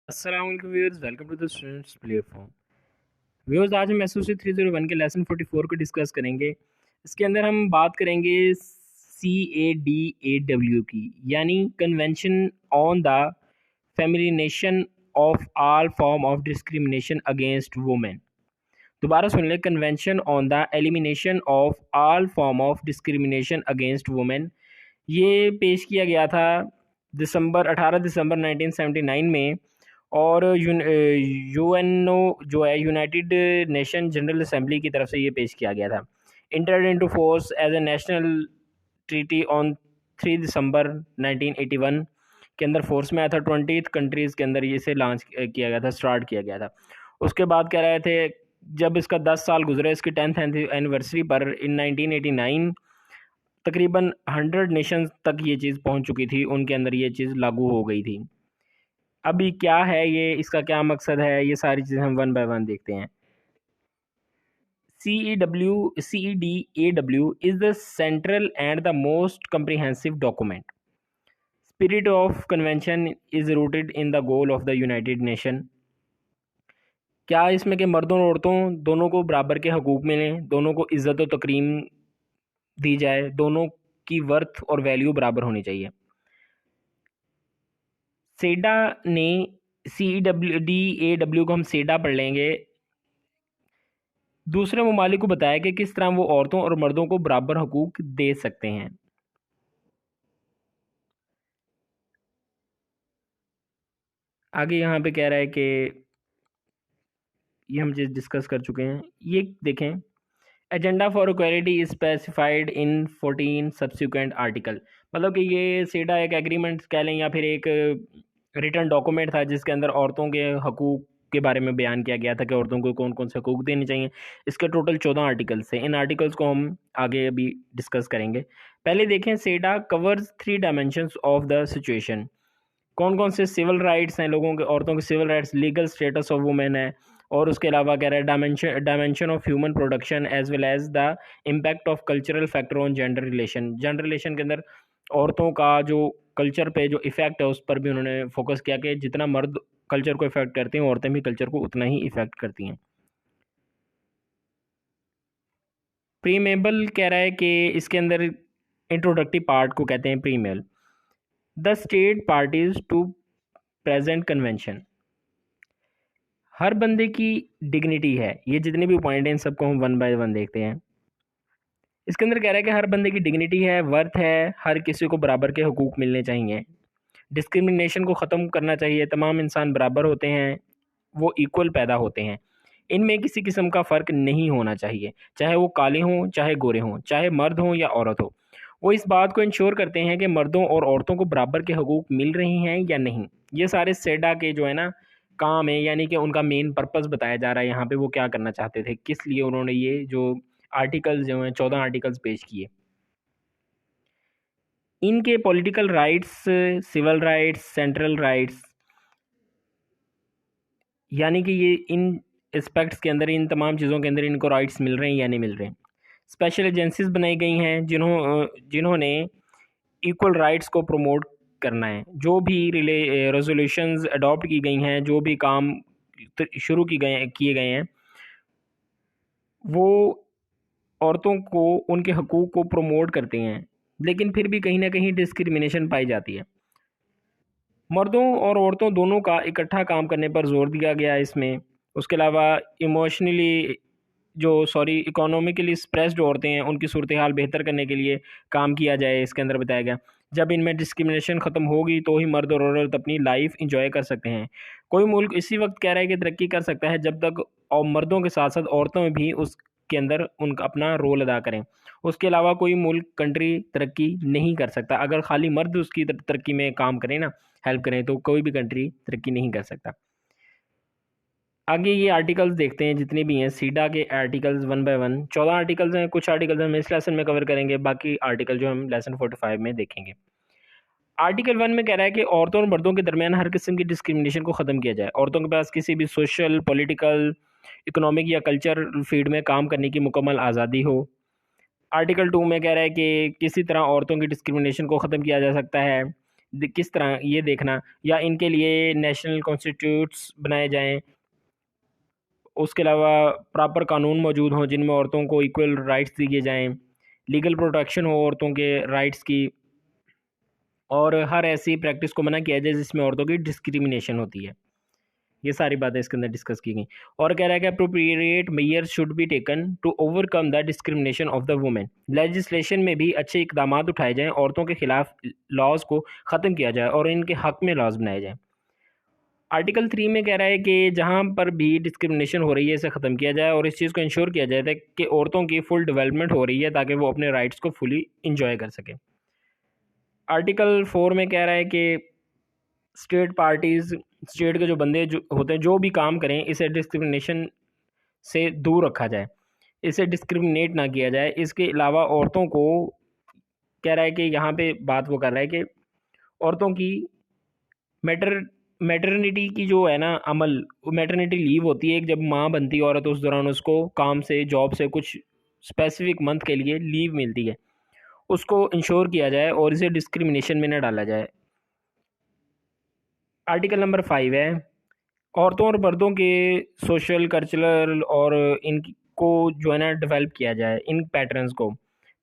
अस्सलाम वालेकुम viewers, welcome to the students platform. Viewers, आज हम एसओसी 301 के लेसन 44 को डिस्कस करेंगे। इसके अंदर हम बात करेंगे CADAW की, यानी convention on the feminination of all form of discrimination against women. दोबारा सुन लें, convention on the elimination of all form of discrimination against women. ये पेश किया गया था 18 दिसंबर 1979 में, और यूएनओ जो है, यूनाइटेड नेशन जनरल असेंबली की तरफ से ये पेश किया गया था। Entered into force as a national treaty on 3 December 1981 के अंदर फोर्स में आया था। 20 कंट्रीज़ के अंदर ये इसे लॉन्च किया गया था, स्टार्ट किया गया था। उसके बाद कह रहे थे, जब इसका 10 साल गुजरे, इसकी 10th एनिवर्सरी पर इन 1989 तकरीबन 100 नेशंस तक ये चीज़ पहुंच चुकी थी, उनके अंदर ये चीज़ लागू हो गई थी। अभी क्या है ये, इसका क्या मकसद है, ये सारी चीज़ें हम वन बाय वन देखते हैं। CEDAW is the central and the most comprehensive document. Spirit of convention is rooted in the goal of the United Nation. क्या इसमें कि मर्दों और औरतों दोनों को बराबर के हकूक़ मिलें, दोनों को इज़्ज़त और तकरीम दी जाए, दोनों की वर्थ और वैल्यू बराबर होनी चाहिए। सेडा ने CEDAW को हम सेडा पढ़ लेंगे, दूसरे ममालिक को बताया कि किस तरह वो औरतों और मर्दों को बराबर हकूक़ दे सकते हैं। आगे यहाँ पे कह रहा है कि ये हम चीज़ डिस्कस कर चुके हैं। ये देखें, agenda for equality is specified in 14 subsequent article. मतलब कि ये सीधा एक एग्रीमेंट कह लें या फिर एक रिटर्न डॉक्यूमेंट था, जिसके अंदर औरतों के हकूक़ के बारे में बयान किया गया था कि औरतों को कौन कौन से हकूक़ देने चाहिए। इसके टोटल 14 आर्टिकल्स हैं। इन आर्टिकल्स को हम आगे अभी डिस्कस करेंगे। पहले देखें, CEDAW covers 3 dimensions of the situation. कौन कौन से सिविल राइट्स हैं लोगों के, औरतों के civil rights, legal status of women है, और उसके अलावा कह रहा है dimension of human production as well as the impact of cultural factor on gender relation. Gender relation के अंदर औरतों का जो कल्चर पे जो इफ़ेक्ट है, उस पर भी उन्होंने फोकस किया कि जितना मर्द कल्चर को इफ़ेक्ट करते हैं, औरतें भी कल्चर को उतना ही इफ़ेक्ट करती हैं। प्रीमेबल कह रहा है कि इसके अंदर इंट्रोडक्टिव पार्ट को कहते हैं preamble. The state parties to present convention. हर बंदे की डिग्निटी है। ये जितने भी पॉइंट हैं, इन सबको हम वन बाय वन देखते हैं। इसके अंदर कह रहा है कि हर बंदे की डिग्निटी है, वर्थ है, हर किसी को बराबर के हकूक़ मिलने चाहिए, डिस्क्रिमिनेशन को ख़त्म करना चाहिए, तमाम इंसान बराबर होते हैं, वो इक्वल पैदा होते हैं, इनमें किसी किस्म का फ़र्क नहीं होना चाहिए, चाहे वो काले हों, चाहे गोरे हों, चाहे मर्द हों या औरत हो। वो इस बात को इंश्योर करते हैं कि मर्दों और औरतों को बराबर के हकूक़ मिल रही हैं या नहीं। ये सारे सेडा के जो है ना काम है, यानी कि उनका मेन पर्पस बताया जा रहा है यहाँ पे, वो क्या करना चाहते थे, किस लिए उन्होंने ये जो आर्टिकल्स जो हैं, 14 आर्टिकल्स पेश किए। इनके political rights, civil rights, central rights, यानी कि ये इन एस्पेक्ट्स के अंदर, इन तमाम चीज़ों के अंदर इनको राइट्स मिल रहे हैं या नहीं मिल रहे हैं। स्पेशल एजेंसीज बनाई गई हैं जिन्होंने इक्वल राइट्स को प्रमोट करना है। जो भी रेजोल्यूशंस अडॉप्ट की गई हैं, जो भी काम शुरू किए गए हैं, वो औरतों को, उनके हकूक़ को प्रमोट करते हैं, लेकिन फिर भी कहीं ना कहीं डिस्क्रिमिनेशन पाई जाती है। मर्दों और औरतों दोनों का इकट्ठा काम करने पर जोर दिया गया है इसमें। उसके अलावा इकोनॉमिकली स्ट्रेस्ड औरतें हैं, उनकी सूरत हाल बेहतर करने के लिए काम किया जाए, इसके अंदर बताया गया। जब इनमें डिस्क्रिमिनेशन ख़त्म होगी तो ही मर्द और औरत अपनी लाइफ इंजॉय कर सकते हैं। कोई मुल्क इसी वक्त कह रहा है कि तरक्की कर सकता है जब तक और मर्दों के साथ साथ औरतें भी उसके अंदर उनका अपना रोल अदा करें। उसके अलावा कोई मुल्क, कंट्री तरक्की नहीं कर सकता। अगर खाली मर्द उसकी तरक्की में काम करें ना, हेल्प करें, तो कोई भी कंट्री तरक्की नहीं कर सकता। आगे ये आर्टिकल्स देखते हैं जितने भी हैं, सीडा के articles one by one. 14 articles हैं। कुछ आर्टिकल्स हम इस लेसन में कवर करेंगे, बाकी आर्टिकल जो हम लेसन 45 में देखेंगे। आर्टिकल 1 में कह रहा है कि औरतों और मर्दों के दरमियान हर किस्म की डिस्क्रिमिनेशन को ख़त्म किया जाए। औरतों के पास किसी भी सोशल, पॉलिटिकल, इकोनॉमिक या कल्चर फील्ड में काम करने की मुकम्मल आज़ादी हो। आर्टिकल 2 में कह रहा है कि किसी तरह औरतों की डिस्क्रिमिनेशन को ख़त्म किया जा सकता है। किस तरह ये देखना, या इनके लिए नेशनल कॉन्स्टिट्यूट्स बनाए जाएं, उसके अलावा प्रॉपर कानून मौजूद हों जिनमें औरतों को इक्वल राइट्स दिए जाएं, लीगल प्रोटेक्शन हो औरतों के राइट्स की, और हर ऐसी प्रैक्टिस को मना किया जाए जिसमें औरतों की डिस्क्रिमिनेशन होती है। ये सारी बातें इसके अंदर डिस्कस की गई। और कह रहा है कि appropriate measures should be taken to overcome the discrimination of the women. Legislation में भी अच्छे इकदाम उठाए जाएं, औरतों के खिलाफ लॉज को ख़त्म किया जाए और इनके हक में लॉज बनाए जाएं। आर्टिकल 3 में कह रहा है कि जहाँ पर भी डिस्क्रिमिनेशन हो रही है इसे ख़त्म किया जाए और इस चीज़ को इंश्योर किया जाए कि औरतों की फुल डेवलपमेंट हो रही है ताकि वो अपने राइट्स को फुली इंजॉय कर सकें। आर्टिकल 4 में कह रहा है कि स्टेट पार्टीज़, स्टेट के जो बंदे जो होते हैं जो भी काम करें, इसे डिस्क्रिमिनेशन से दूर रखा जाए, इसे डिस्क्रिमिनेट ना किया जाए। इसके अलावा औरतों को कह रहा है कि यहाँ पे बात वो कर रहा है कि औरतों की मैटरनिटी की जो है ना अमल, मैटरनिटी लीव होती है, एक जब माँ बनती है औरत उस दौरान उसको काम से, जॉब से कुछ स्पेसिफिक मंथ के लिए लीव मिलती है, उसको इंश्योर किया जाए और इसे डिस्क्रिमिनेशन में न डाला जाए। आर्टिकल नंबर 5 है औरतों और मर्दों के सोशल कल्चरल और इनको जो है ना डेवलप किया जाए इन पैटर्न्स को,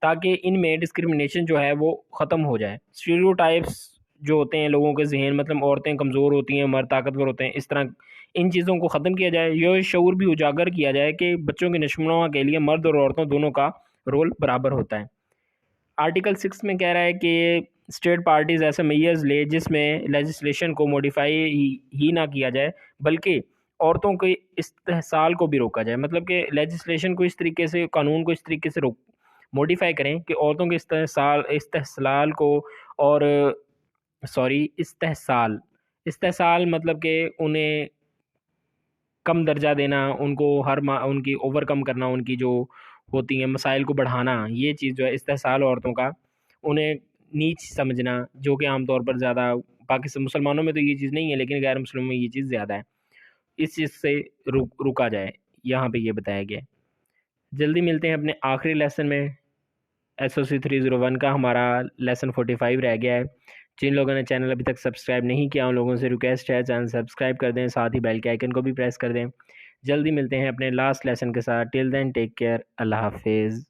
ताकि इनमें डिस्क्रिमिनेशन जो है वो ख़त्म हो जाए। स्टीरियोटाइप्स जो होते हैं लोगों के जहन, मतलब औरतें कमज़ोर होती हैं मर्द ताकतवर होते हैं, इस तरह इन चीज़ों को ख़त्म किया जाए। यह शऊर भी उजागर किया जाए कि बच्चों के नशोनुमा के लिए मर्द और औरतों दोनों का रोल बराबर होता है। आर्टिकल 6 में कह रहा है कि स्टेट पार्टीज़ ऐसे मेयर्स ले जिसमें लेजिस्लेशन को मॉडिफाई ही ना किया जाए, बल्कि औरतों के इस्तेहसाल को भी रोका जाए। मतलब कि लेजिस्लेशन को इस तरीके से, कानून को इस तरीके से रोक मॉडिफाई करें कि औरतों के इस्तेहसाल को, और इस्तेहसाल, इस्तेहसाल मतलब कि उन्हें कम दर्जा देना, उनको उनकी ओवरकम करना, उनकी जो होती हैं मसाइल को बढ़ाना, ये चीज़ जो है इस्तेहसाल औरतों का, उन्हें नीच समझना, जो कि आमतौर पर ज़्यादा पाकिस्तान मुसलमानों में तो ये चीज़ नहीं है लेकिन गैर मुस्लिमों में ये चीज़ ज़्यादा है। इस चीज़ से रुका जाए, यहाँ पे ये बताया गया है। जल्दी मिलते हैं अपने आखिरी लेसन में। SOC 301 का हमारा लेसन 45 रह गया है। जिन लोगों ने चैनल अभी तक सब्सक्राइब नहीं किया उन लोगों से रिक्वेस्ट है चैनल सब्सक्राइब कर दें, साथ ही बेल के आइकन को भी प्रेस कर दें। जल्दी मिलते हैं अपने लास्ट लेसन के साथ। टिल देन टेक केयर, अल्लाह हाफिज़।